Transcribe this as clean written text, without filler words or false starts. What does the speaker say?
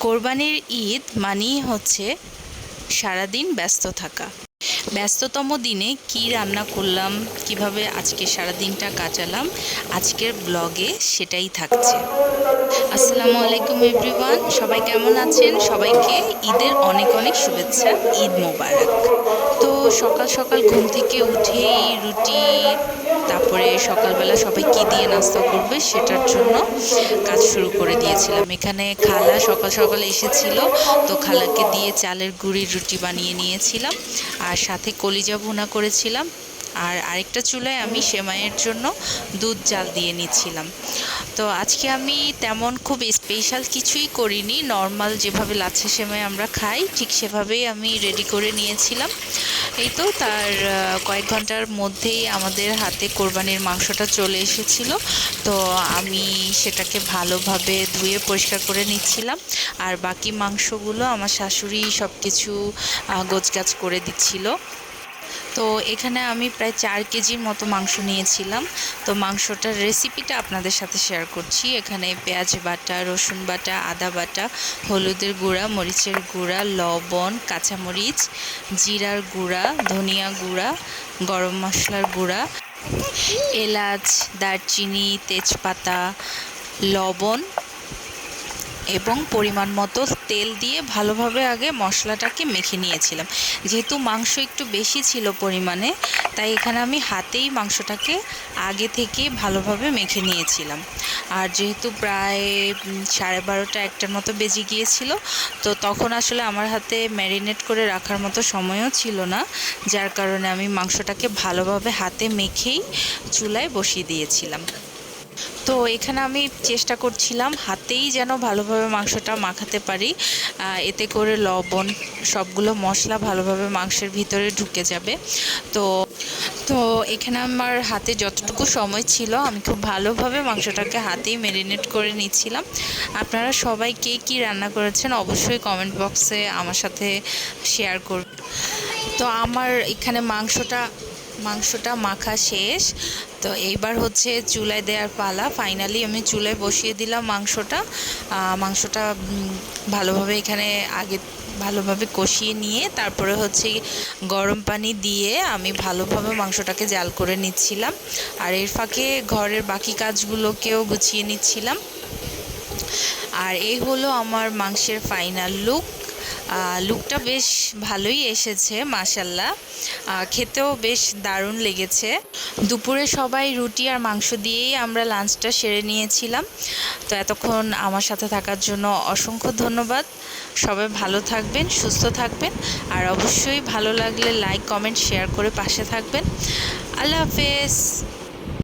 কোরবানির ঈদ মানেই হচ্ছে সারাদিন ব্যস্ত থাকা। ব্যস্ততম দিনে কি রান্না করলাম, কিভাবে আজকে সারাদিনটা কাটালাম, আজকের ব্লগে সেটাই থাকছে। আসসালামু আলাইকুম এভরিওয়ান, সবাই কেমন আছেন? সবাইকে ঈদের অনেক অনেক শুভেচ্ছা। ঈদ মোবারক। তো সকাল সকাল ঘুম থেকে উঠেই রুটি, তারপরে সকালবেলা সবাই কী দিয়ে নাস্তা করবে সেটার জন্য কাজ শুরু করে দিয়েছিলাম। এখানে খালা সকাল সকাল এসেছিল, তো খালাকে দিয়ে চালের গুঁড়ির রুটি বানিয়ে নিয়েছিলাম, আর সাথে কলিজা ভুনা করেছিলাম। আর আরেকটা চুলায় আমি সেমাইয়ের জন্য দুধ জাল দিয়ে নিচ্ছিলাম। তো আজকে আমি তেমন খুব স্পেশাল কিছুই করিনি, নর্মাল যেভাবে লাচ্ছা সেমাই আমরা খাই ঠিক সেভাবেই আমি রেডি করে নিয়েছিলাম। এই তো তার কয়েক ঘন্টার মধ্যেই আমাদের হাতে কোরবানির মাংসটা চলে এসেছিল। তো আমি সেটাকে ভালোভাবে ধুয়ে পরিষ্কার করে নিচ্ছিলাম, আর বাকি মাংসগুলো আমার শাশুড়ি সব কিছু গোছগাছ করে দিচ্ছিল। তো এখানে আমি প্রায় 4 কেজির মতো মাংস নিয়েছিলাম। তো মাংসটার রেসিপিটা আপনাদের সাথে শেয়ার করছি। এখানে পেঁয়াজ বাটা, রসুন বাটা, আদা বাটা, হলুদের গুঁড়া, মরিচের গুঁড়া, লবণ, কাঁচামরিচ, জিরার গুঁড়া, ধনিয়া গুঁড়া, গরম মশলার গুঁড়া, এলাচ, দারচিনি, তেজপাতা, লবণ এবং পরিমাণ মতো তেল দিয়ে ভালোভাবে আগে মশলাটাকে মেখে নিয়েছিলাম। যেহেতু মাংস একটু বেশি ছিল পরিমাণে, তাই এখানে আমি হাতেই মাংসটাকে আগে থেকে ভালোভাবে মেখে নিয়েছিলাম। আর যেহেতু প্রায় 12:30 একটার মতো বেজে গিয়েছিল, তো তখন আসলে আমার হাতে ম্যারিনেট করে রাখার মতো সময়ও ছিল না, যার কারণে আমি মাংসটাকে ভালোভাবে হাতে মেখেই চুলায় বসিয়ে দিয়েছিলাম। তো এখানে আমি চেষ্টা করছিলাম হাতেই যেন ভালোভাবে মাংসটা মাখাতে পারি, এতে করে লবণ সবগুলো মশলা ভালোভাবে মাংসের ভিতরে ঢুকে যাবে। তো তো এখানে আমার হাতে যতটুকু সময় ছিল আমি খুব ভালোভাবে মাংসটাকে হাতেই ম্যারিনেট করে নিচ্ছিলাম। আপনারা সবাই কে কী রান্না করেছেন অবশ্যই কমেন্ট বক্সে আমার সাথে শেয়ার করবেন। তো আমার এখানে মাংসটা মাখা শেষ। তো এইবার হচ্ছে চুলায় দেওয়ার পালা। ফাইনালি আমি চুলায় বসিয়ে দিলাম মাংসটা ভালোভাবে এখানে আগে ভালোভাবে কষিয়ে নিয়ে তারপরে হচ্ছে গরম পানি দিয়ে আমি ভালোভাবে মাংসটাকে জাল করে নিচ্ছিলাম, আর এর ফাঁকে ঘরের বাকি কাজগুলোকেও গুছিয়ে নিচ্ছিলাম। আর এই হলো আমার মাংসের ফাইনাল লুকটা বেশ ভালোই এসেছে মাশাল্লাহ, খেতেও বেশ দারুণ লেগেছে। দুপুরে সবাই রুটি আর মাংস দিয়েই আমরা লাঞ্চটা সেরে নিয়েছিলাম। তো এতক্ষণ আমার সাথে থাকার জন্য অসংখ্য ধন্যবাদ। সবাই ভালো থাকবেন, সুস্থ থাকবেন, আর অবশ্যই ভালো লাগলে লাইক, কমেন্ট, শেয়ার করে পাশে থাকবেন। আল্লাহ হাফেজ।